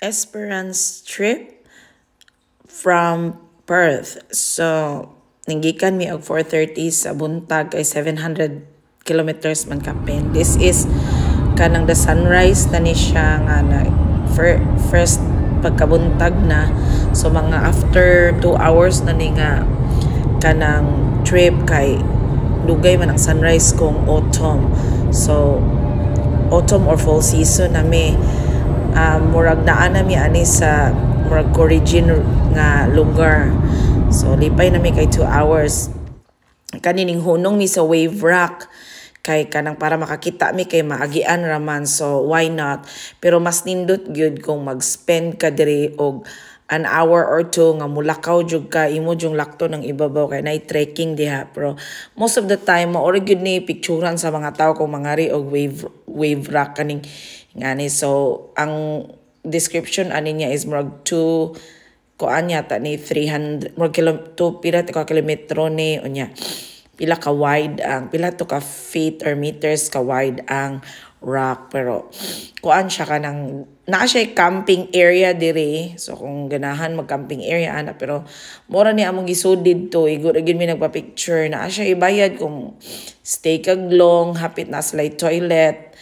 Esperance trip from Perth. So, nanggikan mi og 4:30 sa buntag ay 700 kilometers man kapin. This is kanang the sunrise na ni siya nga na first pagkabuntag na. So, mga after 2 hours na ni nga kanang trip kay dugay man ang sunrise kung autumn. So, autumn or fall season nami murag naa nami ani sa murag origin nga lugar. So lipay nami kay 2 hours. Kanining hunong mi sa Wave Rock kay kanang para makakita mi kay maagian raman, so why not? Pero mas nindot gyud kung mag-spend ka diri og an hour or two nga mulakaw jud ka imo jung lakto ng ibabaw kay nay trekking diha. Pero most of the time maori gyud ni picturean sa mga tao kung mangari og wave rock kaning ngani. So ang description ani niya is murag 2 kuan yata ni 300 murag 2 pila ka kilometro ni unya pila ka wide ang pila to ka feet or meters ka wide ang rock. Pero kuan siya kanang naa siya camping area diri. So kung ganahan mag-camping area ana, pero mura ni among gisudid to igud gyud mi nagpa-picture. Naa siya ibayad kung stay kag long, hapit na sila toilet,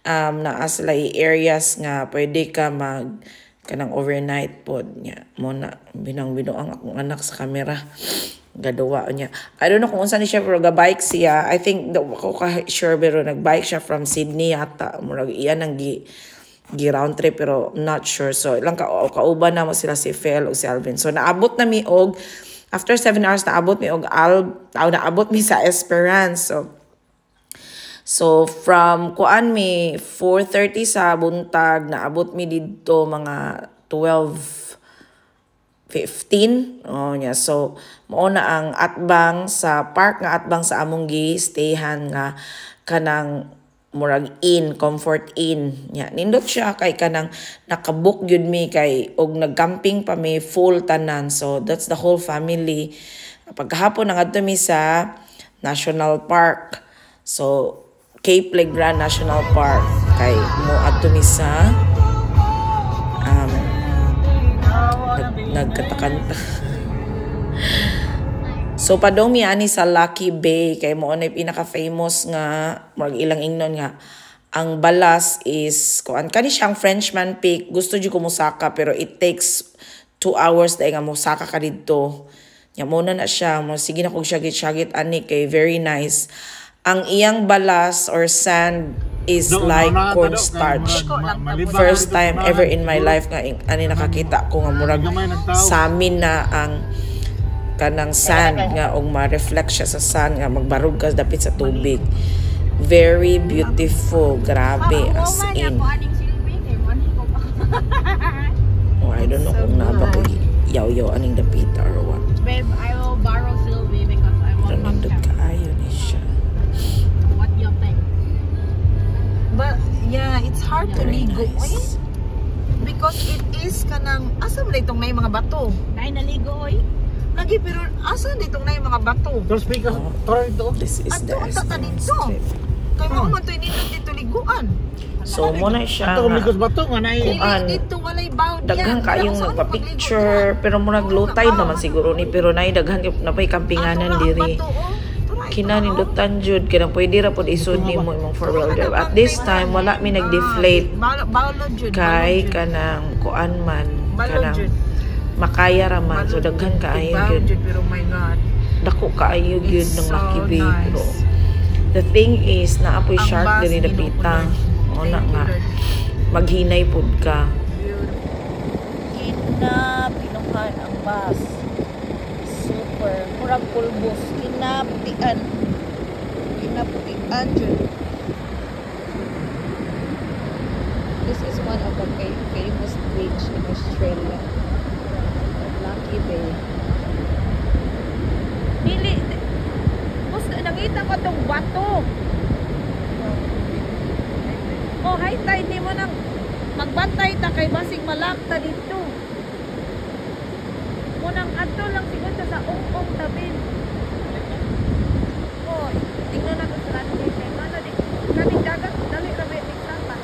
naa sila areas nga pwede ka mag kanang overnight pod nya. Mo na binang-bino ang akong anak sa camera gaduwa niya. I don't know kung unsa ni siya pero ga-bike siya. I think ako ka sure pero nag-bike siya from Sydney yata. Murag iyan ang round trip pero not sure. So ilang kauban na mo sila si Fel o si Alvin. So naabot na mi og after 7 hours naabot mi og naabot mi sa Esperance. So from kuan mi 4:30 sa buntag naabot mi didto mga 12:15 nya. So mao na ang atbang sa park nga atbang sa among gi-stayhan nga kanang murag inn, comfort inn nya. Nindot siya kay kanang nakabook gyud mi kay og nagcamping pa mi full tanan. So that's the whole family. Pagkahapon nangadto mi sa National Park. So Cape Legrand National Park kay mo adto mi sa nagkatakanta. So padong mi ani sa Lucky Bay kay mo na pinaka-famous nga mag ilang ingnon nga ang balas is kuan kani siyang Frenchman Peak. Gusto jud ko mosaka pero it takes 2 hours dai nga mosaka ka didto. Nya mo na siya mo sige na kog syagit ani kay very nice. Ang iyang balas or sand is like cornstarch. First time ever in my life nga ani nakakita ko nga murag sa amin na ang kanang sand nga og ma-reflect siya sa sun nga magbarog ka dapit sa tubig. Very beautiful, grabe as in. Oh, I don't know kung naba ko yaw-yaw aning dapita or what. Babe, I will borrow Sylvie because I want Nandot kaayo ni siya. What do you think? But yeah, it's hard to Very ligo nice. because it is kanang asa man itong may mga bato. Nay naligo oy. Lagi pero asa ditong may mga bato. Terus speaker, try ito. This is the Ato ta Esperance dito. trip. Kay mo man to dito liguan. So mo na siya Ito nga kumikos ba ito? Nga na Kuan, Dito walay bawd yan. daghang kayong Saan nagpa-picture pero murag low tide naman siguro ni pero nay daghan na pay kampinganan diri. Kinanindutan jud kaya pwede ra pod isud nimo imong four-wheel drive. At this time wala mi nag-deflate Balod jud. kay kanang kuan man kanang makaya ra man. So daghan kaayo Balod gyud. jud pero my god. Dako kaayo gyud It's ng so Lucky Bay nice. pero the thing is naapoy Ang shark bus, diri dapita. O na Thank you, nga Lord. maghinay pod ka. Pinuhan ang bus. Super. Murag pulbos. Kinaptian jud. This is one of the famous beach in Australia. Lucky Bay. Dili. Basta nakita ko tong bato. Oh, high tide ni mo nang magbantay ta kay basig malakta dito. Munang adto lang siguro sa ong tabi. Oh, tingnan nato sa landscape kay mana di kaning dagat dali ra may sapa.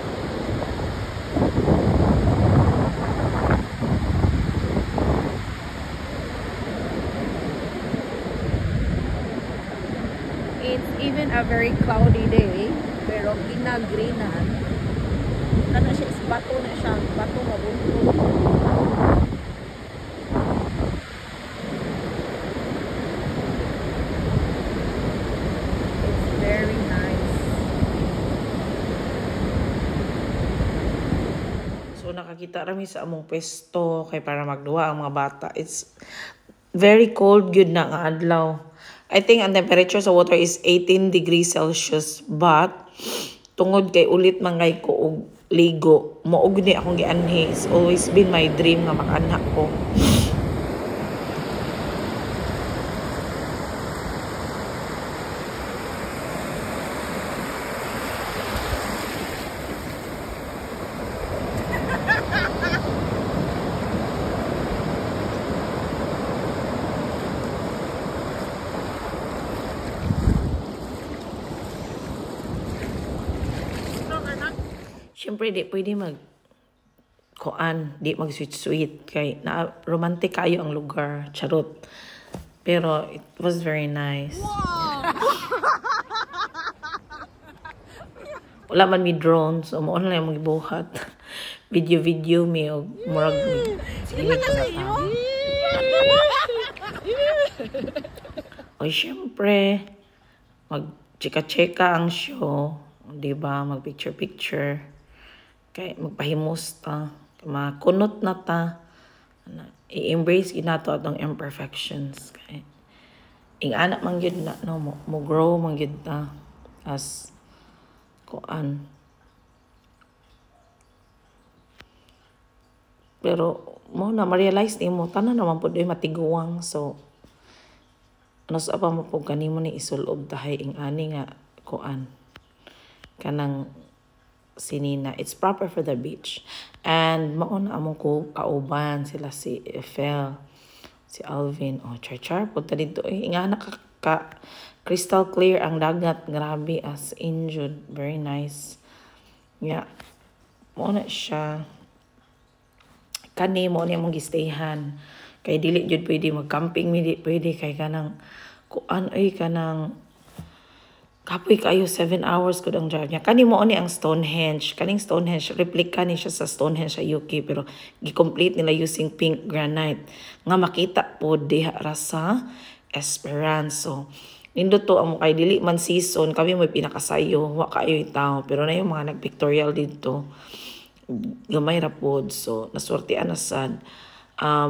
a very cloudy day, pero kinagrinan. Kana siya is bato na siya, bato mabunto. It's very nice. So nakakita rami sa among pwesto kay para magduwa ang mga bata. It's very cold gyud na nga adlaw. I think ang temperature sa water is 18 degrees Celsius, but tungod kay ulit mangay ko og ligo, moog ni akong gianhi. It's always been my dream nga makanha ko. Siyempre, di pwede di mag-sweet-sweet. Kay na romantic kayo ang lugar. Charot. Pero, it was very nice. Wala man mi drone, so mo na lang magibuhat. Video mi o murag mi. Sige na tayo. O, siyempre, mag-chika-chika ang show. Diba? Mag-picture-picture. Kay magpahimusta, makunot na ta, i-embrace ginato atong imperfections. Kay anak man gyud na no mo grow man gyud ta as kuan. Pero mo na ma-realize nimo tanan naman pud ay matiguwang, so ano sa pa mo pud kanimo ni isulob tahay ing ani nga kuan kanang sinina. It's proper for the beach. And mauna among ko kauban sila si Eiffel, si Alvin. Oh, char punta dito. Nga ka crystal clear ang dagat. Grabe as injured. Very nice. Yeah. Mauna siya. Kani mo ni mong gistayhan. Kay dili jud pwede mag-camping, mi pwede kay kanang kuan ay kanang kapoy kayo 7 hours ko ang drive niya. Kani mo ni ang Stonehenge. Kaning Stonehenge, replika ni siya sa Stonehenge sa UK, pero gi-complete nila using pink granite. Nga makita po diha rasa Esperance. So, nindo to ang kay dili man season, kami may pinakasayo, wa kayo tao. Pero na yung mga nag-pictorial dito, gamay ra pod. So, nasortian na sad.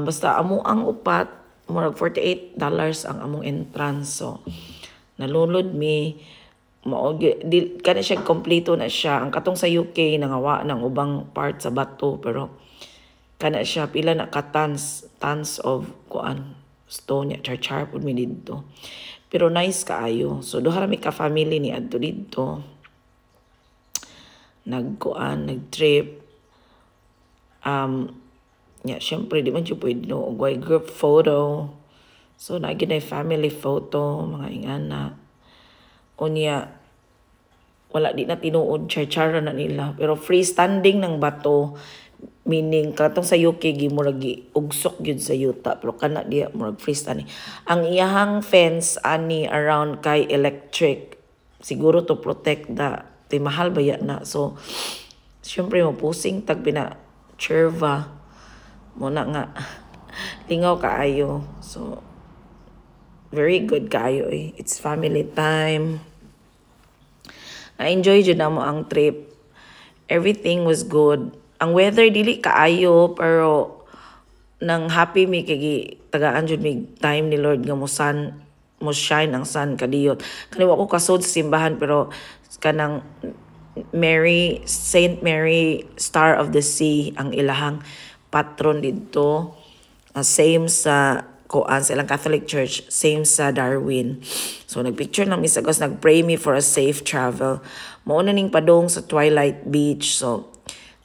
Basta amo ang upat, murag $48 ang among entrance. So, nalulod mi kana siya kompleto na siya. Ang katong sa UK nangawa ng ubang part sa bato, pero kana siya pila na ka tons of kuan stone ya char pud mi didto. Pero nice kaayo. So duha ra mi ka family ni adto didto. Nag-trip. Syempre di man siya pwede no group photo. So naging family photo mga ingana. Unya, wala di na tinuod, char na nila. Pero freestanding ng bato, meaning, katong sa UK, murag ugsok yun sa yuta. Pero kana diya, murag freestanding. Ang iyahang fence, ani, around kay electric. Siguro to protect the, mahal ba yan na. So, syempre mo, pusing, tag cherva. Muna nga, lingaw kaayo. So, very good kayo eh. It's family time. Na-enjoy dyan na mo ang trip. Everything was good. Ang weather dili kaayo, pero nang happy mi kay tagaan jud mi time ni Lord nga mo shine ang sun kadiyot. Kaniwa ko kasod sa simbahan, pero kanang Saint Mary Star of the Sea ang ilahang patron dito. Same sa sa ilang Catholic Church, same sa Darwin. So, nagpicture na mi sa gas, nagpray me for a safe travel. Mauna ning padong sa Twilight Beach. So,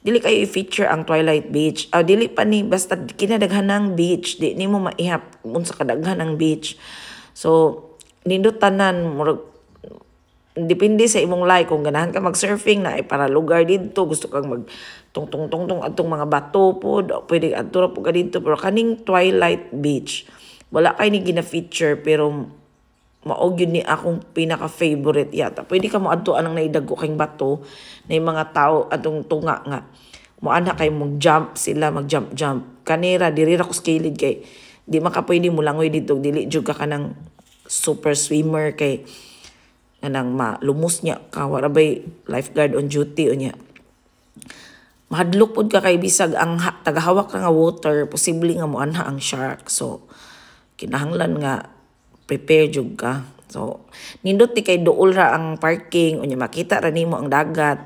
dili kayo i-feature ang Twilight Beach. Dili pa ni, basta kinadaghan ng beach. Di mo maihap kung sa kadaghan ng beach. So, nindot tanan, depende sa imong like. Kung ganahan ka mag-surfing na, para lugar dito, gusto kang tong atong mga bato po, pwede atura po ka dito. Pero kaning Twilight Beach, wala kayo ni gina-feature, pero Mao gyud ni akong pinaka-favorite yata. Pwede ka mo adtuan ang naidagko kayong bato na yung mga tao atong tunga nga. Moana kay mag-jump sila, mag-jump. Kanira, diri ra ko skilid kay di makapwede mo langoy dito. Dili jud ka kanang super swimmer kay kanang malumos niya ka. Warabay lifeguard on duty o niya. Mahadlok pod ka kay bisag ang tagahawak ka nga water, posible nga moanha ang shark. So, kinahanglan nga prepare jud ka. So, nindot ti kay duol ra ang parking unya makita ra nimo ang dagat.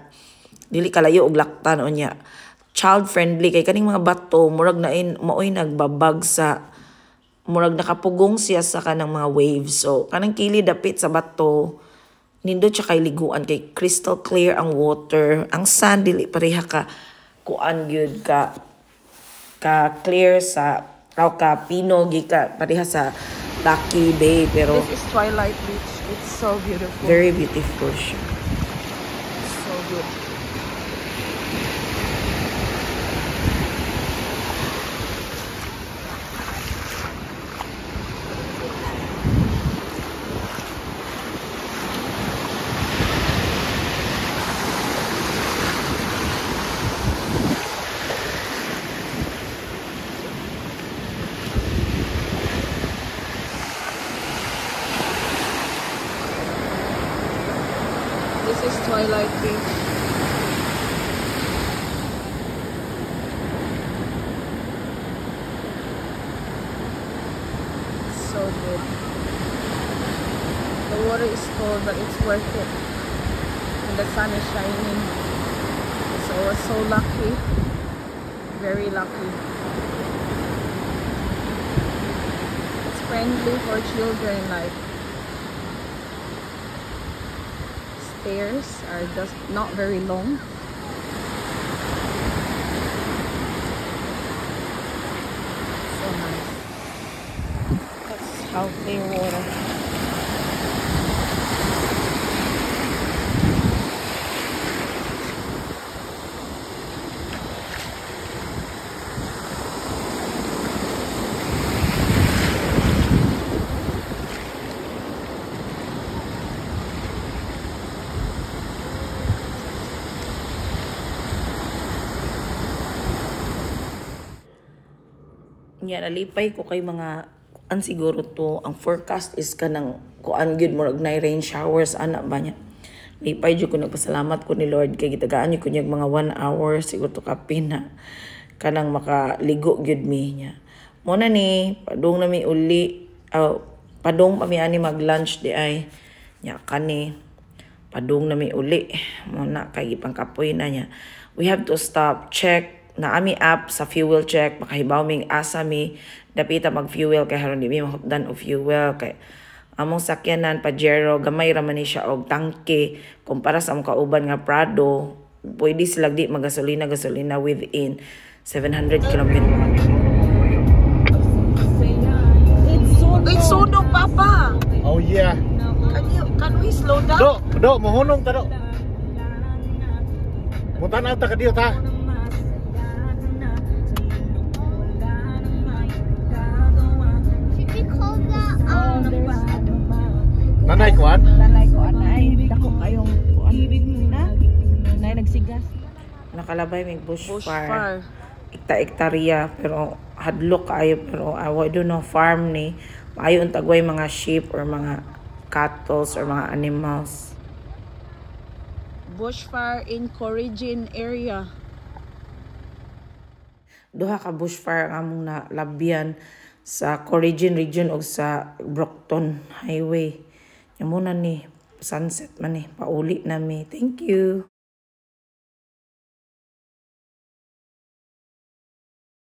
Dili kalayo og laktan unya. Child friendly kay kaning mga bato murag nain maoy nagbabag sa murag nakapugong siya sa kanang mga waves. So, kanang kilid dapit sa bato nindot siya kay liguan kay crystal clear ang water. Ang sand dili pareha ka kuan gyud ka clear sa ka pino gika pareha sa Lucky Bay, pero This is Twilight Beach. It's so beautiful. very beautiful siya. So good. This is Twilight Beach. So good. The water is cold, but it's worth it. And the sun is shining. So we're so lucky. Very lucky. It's friendly for children, like stairs are just not very long. So nice. That's how clear water. Nya nalipay ko kay mga kuan siguro to ang forecast is kanang kuan gyud murag na rain showers ana ba nya. Lipay jud ko nagpasalamat ko ni Lord kay gitagaan ni kunyag mga 1 hour siguro to kapin na kanang makaligo gyud mi nya. Mo na ni padung na mi uli padung pa mi ani mag lunch di ay nya kani padung na mi uli mo na kay gipangkapoy na nya. We have to stop, check na ami app sa fuel check makahibaw ming asa mi dapita mag fuel kay haron di mi mahutdan og fuel kay among sakyanan Pajero gamay ra man ni siya og tangke kumpara sa among kauban nga Prado pwede sila di magasolina within 700 kilometers. It's so no, Papa. Oh yeah. Can we slow down? Do, mohunong ta do. Mutanaw ta kadiyo ta. Nanay kuan? Nanay ko anay, dako kayong kuan na. Nay nagsigas. Nakalabay may bush Far. fire. Hektarya pero hadlok kayo pero I don't know farm ni maayo tagway mga sheep or mga cattle or mga animals. Bushfire in Corigin area. Duha ka bushfire ang among nalabyan sa Corigin region o sa Brockton Highway. Yung muna ni sunset man ni pauli na mi. Thank you.